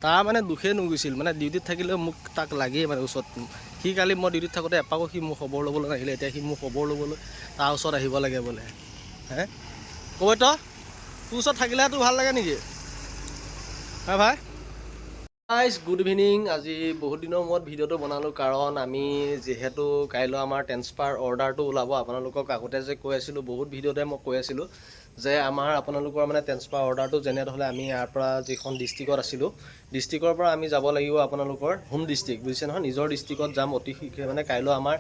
তাৰ মানে দুখেই নুগুছিল মানে ডিউটিত থাকিলেও মোক তাক লাগেই মানে ওচৰত সি কালি মই ডিউটিত থাকোঁতে এপাকো সি মোক খবৰ ল'বলৈ নাহিলে এতিয়া সি মোক খবৰ ল'বলৈ তাৰ ওচৰত আহিব লাগে বোলে হে ক'ব তোৰ ওচৰত থাকিলেহে তোৰ ভাল লাগে নেকি হা ভাই গাইজ গুড ইভিনিং আজি বহুত দিনৰ মূৰত ভিডিঅ'টো বনালোঁ কাৰণ আমি যিহেতু কাইলৈ আমাৰ ট্ৰেন্সফাৰ অৰ্ডাৰটো ওলাব আপোনালোকক আগতে যে কৈ আছিলোঁ বহুত ভিডিঅ'তে মই কৈ আছিলোঁ যে আমাৰ আপোনালোকৰ মানে ট্ৰেন্সফাৰ অৰ্ডাৰটো যেনেধৰণে আমি ইয়াৰ পৰা যিখন ডিষ্ট্ৰিক্টত আছিলোঁ ডিষ্ট্ৰিক্টৰ পৰা আমি যাব লাগিব আপোনালোকৰ হোম ডিষ্ট্ৰিক্ট বুজিছে নহয় নিজৰ ডিষ্ট্ৰিক্টত যাম অতি শীঘ্ৰে মানে কাইলৈ আমাৰ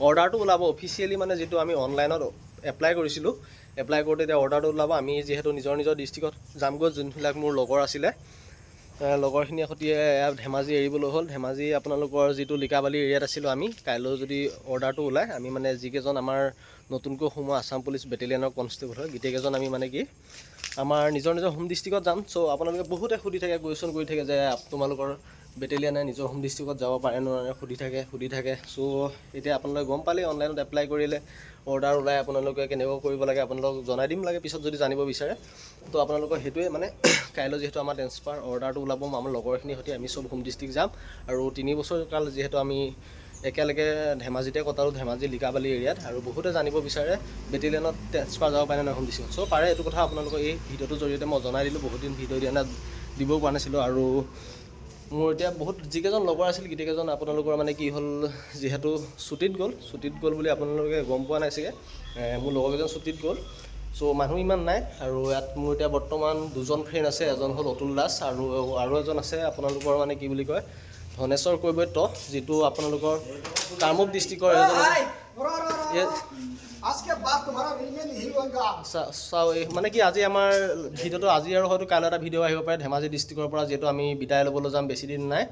অৰ্ডাৰটো ওলাব অফিচিয়েলি মানে যিটো আমি অনলাইনত এপ্লাই কৰিছিলোঁ এপ্লাই কৰোঁতে এতিয়া অৰ্ডাৰটো ওলাব আমি যিহেতু নিজৰ ডিষ্ট্ৰিক্টত যামগৈ যোনবিলাক মোৰ লগৰ আছিলে লগৰখিনিৰ সৈতে ধেমাজি এৰিবলৈ হ'ল ধেমাজি আপোনালোকৰ যিটো লিকাবালি এৰিয়াত আছিলোঁ আমি কাইলৈ যদি অৰ্ডাৰটো ওলায় আমি মানে যিকেইজন আমাৰ নতুনকৈ সোমোৱা আছাম পুলিচ বেটেলিয়নৰ কনষ্টেবল হয় গোটেইকেইজন আমি মানে কি আমাৰ নিজৰ হোম ডিষ্ট্ৰিক্টত যাম চ' আপোনালোকে বহুতে সুধি থাকে কুৱেশ্যন কৰি থাকে যে তোমালোকৰ বেটেলিয়নে নিজৰ হোম ডিষ্ট্ৰিক্টত যাব পাৰে নোৱাৰে সুধি থাকে চ' এতিয়া আপোনালোকে গম পালে অনলাইনত এপ্লাই কৰিলে অৰ্ডাৰ ওলাই আপোনালোকে কেনেকৈ কৰিব লাগে আপোনালোকক জনাই দিম লাগে পিছত যদি জানিব বিচাৰে তো আপোনালোকৰ সেইটোৱে মানে কাইলৈ যিহেতু আমাৰ ট্ৰেন্সফাৰ অৰ্ডাৰটো ওলাব আমাৰ লগৰখিনিৰ সৈতে আমি চব হোম ডিষ্ট্ৰিক্ট যাম আৰু 3 বছৰ কাল যিহেতু আমি একেলগে ধেমাজিতে কটালোঁ ধেমাজি লিকাবালি এৰিয়াত আৰু বহুতে জানিব বিচাৰে বেটেলিয়নত ট্ৰেন্সফাৰ যাব পাৰে নহয় হোম ডিষ্ট্ৰিক্টত চ' পাৰে এইটো কথা আপোনালোকক এই ভিডিঅ'টোৰ জৰিয়তে মই জনাই দিলোঁ বহুত দিন ভিডিঅ' দিবও পৰা নাছিলোঁ আৰু মোৰ এতিয়া বহুত যিকেইজন লগৰ আছিল গোটেইকেইজন আপোনালোকৰ মানে কি হ'ল যিহেতু ছুটীত গ'ল বুলি আপোনালোকে গম পোৱা নাই চাগে মোৰ লগৰকেইজন ছুটীত গ'ল চ' মানুহ ইমান নাই আৰু ইয়াত মোৰ এতিয়া বৰ্তমান দুজন ফ্ৰেণ্ড আছে এজন হ'ল অতুল দাস আৰু এজন আছে আপোনালোকৰ মানে কি বুলি কয় ধনেশ্বৰ কৈবৰ্ত যিটো আপোনালোকৰ কামৰূপ ডিষ্ট্ৰিক্টৰ মানে কি আজি আমাৰ ভিডিঅ'টো আজি আৰু হয়তো কাইলৈ এটা ভিডিঅ' আহিব পাৰে ধেমাজি ডিষ্ট্ৰিক্টৰ পৰা যিহেতু আমি বিদায় ল'বলৈ যাম বেছি দিন নাই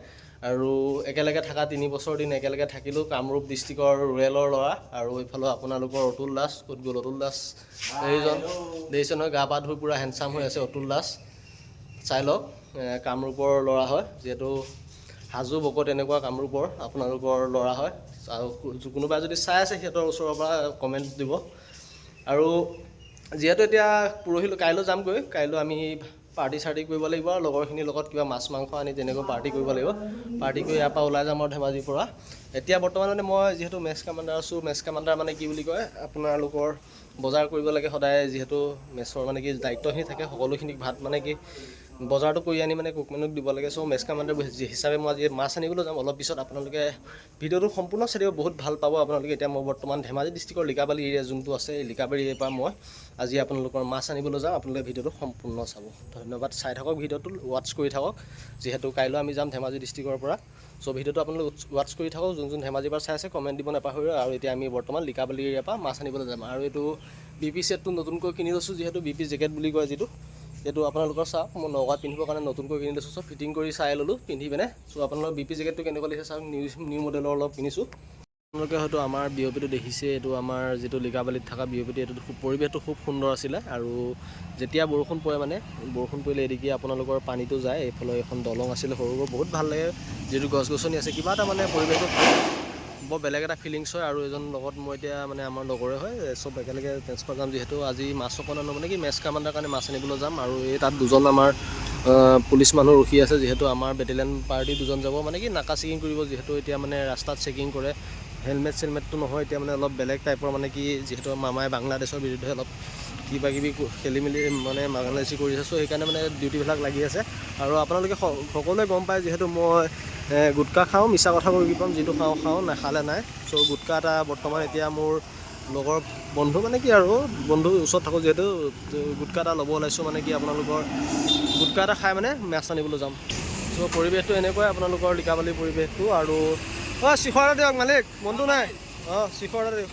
আৰু একেলগে থকা 3 বছৰ দিন একেলগে থাকিলোঁ কামৰূপ ডিষ্ট্ৰিক্টৰ ৰুৰেলৰ ল'ৰা আৰু এইফালে আপোনালোকৰ অতুল দাস ক'ত গ'ল অতুল দাস এইজন দেখিছে নহয় গা পা ধুই পূৰা হেণ্ডচাম হৈ আছে অতুল দাস চাই লওক কামৰূপৰ ল'ৰা হয় যিহেতু হাজো বকত এনেকুৱা কামৰূপৰ আপোনালোকৰ ল'ৰা হয় আৰু কোনোবাই যদি চাই আছে সিহঁতৰ ওচৰৰ পৰা কমেণ্ট দিব আৰু যিহেতু এতিয়া কাইলৈ যামগৈ কাইলৈ আমি পাৰ্টি চাৰ্টি কৰিব লাগিব আৰু লগৰখিনিৰ লগত কিবা মাছ মাংস আনি তেনেকৈ পাৰ্টি কৰিব লাগিব পাৰ্টি কৰি ইয়াৰ পৰা ওলাই যাম আৰু ধেমাজিৰ পৰা এতিয়া বৰ্তমান মানে মই যিহেতু মেছ কামাণ্ডাৰ আছোঁ মেছ কামাণ্ডাৰ মানে কি বুলি কয় আপোনালোকৰ বজাৰ কৰিব লাগে সদায় যিহেতু মেছৰ মানে কি দায়িত্বখিনি থাকে সকলোখিনিক ভাত মানে কি বজাৰটো কৰি আনি মানে কুকমেনক দিব লাগে চ' মেছ কামাণ্ডাৰ হিচাপে মই আজি মাছ আনিবলৈ যাম অলপ পিছত আপোনালোকে ভিডিঅ'টো সম্পূৰ্ণ চাই দিব বহুত ভাল পাব আপোনালোকে এতিয়া মই বৰ্তমান ধেমাজি ডিষ্ট্ৰিক্টৰ লিকাবালি এৰিয়া যোনটো আছে এই লিকাবালি এৰিয়াৰ পৰা মই আজি আপোনালোকৰ মাছ আনিবলৈ যাম আপোনালোকে ভিডিঅ'টো সম্পূৰ্ণ চাব ধন্যবাদ চাই থাকক ভিডিঅ'টো ৱাটচ কৰি থাকক যিহেতু কাইলৈ আমি যাম ধেমাজি ডিষ্ট্ৰিক্টৰ পৰা চ' ভিডিঅ'টো আপোনালোকে ৱাটচ কৰি থাকক যোন ধেমাজিৰ পৰা চাই আছে কমেণ্ট দিব নাপাহৰিব আৰু এতিয়া আমি বৰ্তমান লিকাবালি এৰিয়াৰ পৰা মাছ আনিবলৈ যাম আৰু এইটো BP ছেটটো নতুনকৈ কিনি লৈছোঁ যিহেতু BP জেকেট বুলি কয় যিটো এইটো আপোনালোকৰ চাওক মই নগাঁৱত পিন্ধিবৰ কাৰণে নতুনকৈ কিনি লৈছোঁ চব ফিটিং কৰি চাই ল'লোঁ পিন্ধি পিনে চ' আপোনালোকৰ BP জেকেটটো কেনেকুৱা লাগিছে চাওক নিউ মডেলৰ অলপ কিনিছোঁ আপোনালোকে হয়তো আমাৰ BOPটো দেখিছে এইটো আমাৰ যিটো লিকাবালিত থকা BOPটো এইটো পৰিৱেশটো খুব সুন্দৰ আছিলে আৰু যেতিয়া বৰষুণ পৰে মানে বৰষুণ পৰিলে এদিকে আপোনালোকৰ পানীটো যায় এইফালে এখন দলং আছিলে সৰু বহুত ভাল লাগে যিটো গছ গছনি আছে কিবা এটা মানে পৰিৱেশটো বৰ বেলেগ এটা ফিলিংছ হয় আৰু এজন লগত মই এতিয়া মানে আমাৰ লগৰে হয় চব একেলগে ট্ৰেন্সফাৰ যাম যিহেতু আজি মাছ অকণ আনো মানে কি মেছ কামাণ্ডাৰ কাৰণে মাছ আনিবলৈ যাম আৰু এই তাত দুজন আমাৰ পুলিচ মানুহ ৰখি আছে যিহেতু আমাৰ বেটেলিয়ন পাৰ্টি দুজন যাব মানে কি নাকা চেকিং কৰিব যিহেতু এতিয়া মানে ৰাস্তাত চেকিং কৰে হেলমেটটো নহয় এতিয়া মানে অলপ বেলেগ টাইপৰ মানে কি যিহেতু মামাই বাংলাদেশৰ বিৰুদ্ধে অলপ কিবা কিবি খেলি মেলি মানে বাংলাদেশী কৰি আছে চ' সেইকাৰণে মানে ডিউটিবিলাক লাগি আছে আৰু আপোনালোকে সকলোৱে গম পায় যিহেতু মই গুটকা খাওঁ মিছা কথা কৈ পাম যিটো খাওঁ নাখালে নাই চ' গুটকা এটা বৰ্তমান এতিয়া মোৰ লগৰ বন্ধু মানে কি আৰু বন্ধু ওচৰত থাকোঁ যিহেতু গুটকা এটা ল'ব ওলাইছোঁ মানে কি আপোনালোকৰ গুটকা এটা খাই মানে মাছ আনিবলৈ যাম চ' পৰিৱেশটো এনেকুৱাই আপোনালোকৰ লিকাবালিৰ পৰিৱেশটো আৰু শিখৰ এটা দিয়ক মালিক মনটো নাই শিখৰ এটা দিয়ক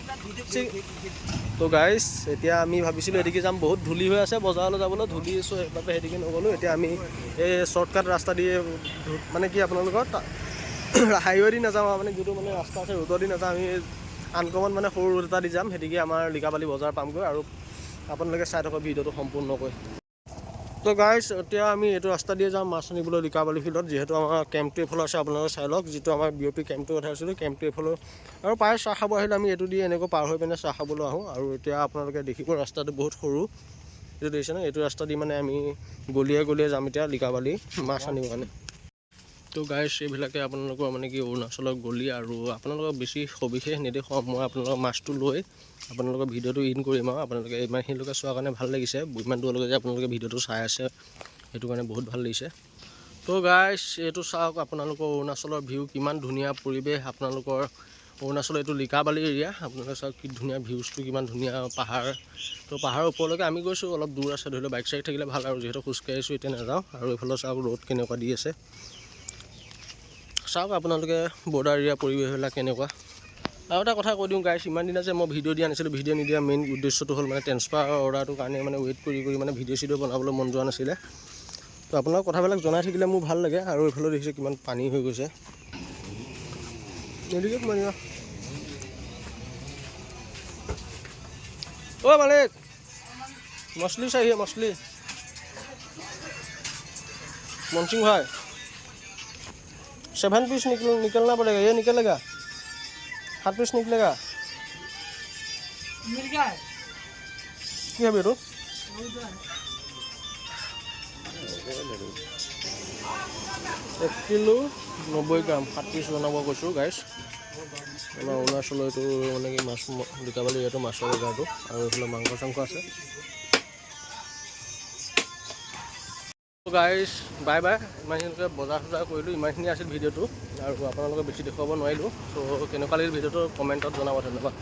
তো গাইজ এতিয়া আমি ভাবিছিলোঁ এদিকে যাম বহুত ধূলি হৈ আছে বজাৰলৈ যাবলৈ ধূলি চ' সেইবাবে সেদিকে নগ'লোঁ এতিয়া আমি এই শ্বৰ্টকাট ৰাস্তা দি মানে কি আপোনালোকৰ হাইৱে দি নাযাওঁ মানে যিটো মানে ৰাস্তা আছে ৰোডৰ দি নাযাওঁ আমি আনকমন মানে সৰু ৰোড এটা দি যাম সেদিকে আমাৰ লিকাবালি বজাৰ পামগৈ আৰু আপোনালোকে চাই থাকক ভিডিঅ'টো সম্পূৰ্ণকৈ তো গাইজ এতিয়া আমি এইটো ৰাস্তা দিয়ে যাম মাছ আনিবলৈ লিকাবালি ফিল্ডত যিহেতু আমাৰ কেম্পটো এইফালে আছে আপোনালোকে চাই লওক যিটো আমাৰ BOP কেম্পটো কথা আছিলোঁ কেম্পটো এইফালে আৰু প্ৰায় চাহ খাব আহিলে আমি এইটো দি এনেকৈ পাৰ হৈ পিনে চাহ খাবলৈ আহোঁ আৰু এতিয়া আপোনালোকে দেখিব ৰাস্তাটো বহুত সৰু এইটো দেখিছে ন এইটো ৰাস্তা দি মানে আমি গলিয়ে যাম এতিয়া লিকাবালি মাছ আনিবৰ কাৰণে তো গাইছ এইবিলাকে আপোনালোকৰ মানে কি অৰুণাচলৰ গলি আৰু আপোনালোকক বেছি সবিশেষ নেদেখুৱাওঁ মই আপোনালোকৰ মাছটো লৈ আপোনালোকৰ ভিডিঅ'টো ইন কৰিম আৰু আপোনালোকে ইমানখিনিলৈকে চোৱাৰ কাৰণে ভাল লাগিছে ইমান দূৰলৈকে যে আপোনালোকে ভিডিঅ'টো চাই আছে সেইটো কাৰণে বহুত ভাল লাগিছে তো গাইছ এইটো চাওক আপোনালোকৰ অৰুণাচলৰ ভিউ কিমান ধুনীয়া পৰিৱেশ আপোনালোকৰ অৰুণাচলৰ এইটো লিকাবালি এৰিয়া আপোনালোকে চাওক কি ধুনীয়া ভিউজটো কিমান ধুনীয়া পাহাৰ তো পাহাৰৰ ওপৰলৈকে আমি গৈছোঁ অলপ দূৰ আছে ধৰি লওক বাইক চাইক থাকিলে ভাল আৰু যিহেতু খোজকাঢ়ি আছোঁ এতিয়া নাযাওঁ আৰু এইফালে চাওক ৰ'দ কেনেকুৱা দি আছে চাওক আপোনালোকে বৰ্ডাৰ এৰিয়া পৰিৱেশবিলাক কেনেকুৱা আৰু এটা কথা কৈ দিওঁ গাইছ ইমান দিনা যে মই ভিডিঅ' দিয়া নাছিলোঁ ভিডিঅ' নিদিয়া মেইন উদ্দেশ্যটো হ'ল মানে ট্ৰেন্সফাৰ অৰ্ডাৰটোৰ কাৰণে মানে ৱেইট কৰি মানে ভিডিঅ' চিডিঅ' বনাবলৈ মন যোৱা নাছিলে তো আপোনাক কথাবিলাক জনাই থাকিলে মোৰ ভাল লাগে আৰু এইফালে দেখিছে কিমান পানী হৈ গৈছে এদিকে মই ओ मालिक मछली चाहिए मछली मनसिंह भाई 7 पीस निकलना पड़ेगा ये निकलेगा 7 पीस निकलेगा मिल गया क्या बेटो 1 किलो 90 ग्राम 7 पीस बनाब कैसा गाइस আমাৰ অৰুণাচলৰ এইটো মানে কি মাছ লিকাবালি এইটো মাছৰ বজাৰটো আৰু এইফালে মাংস চাংস আছে গাইছ বাই বাই ইমানখিনিলৈকে বজাৰ চজাৰ কৰিলোঁ ইমানখিনি আছিল ভিডিঅ'টো আৰু আপোনালোকে বেছি দেখুৱাব নোৱাৰিলোঁ চ' কেনেকুৱা লাগিল ভিডিঅ'টো কমেণ্টত জনাব ধন্যবাদ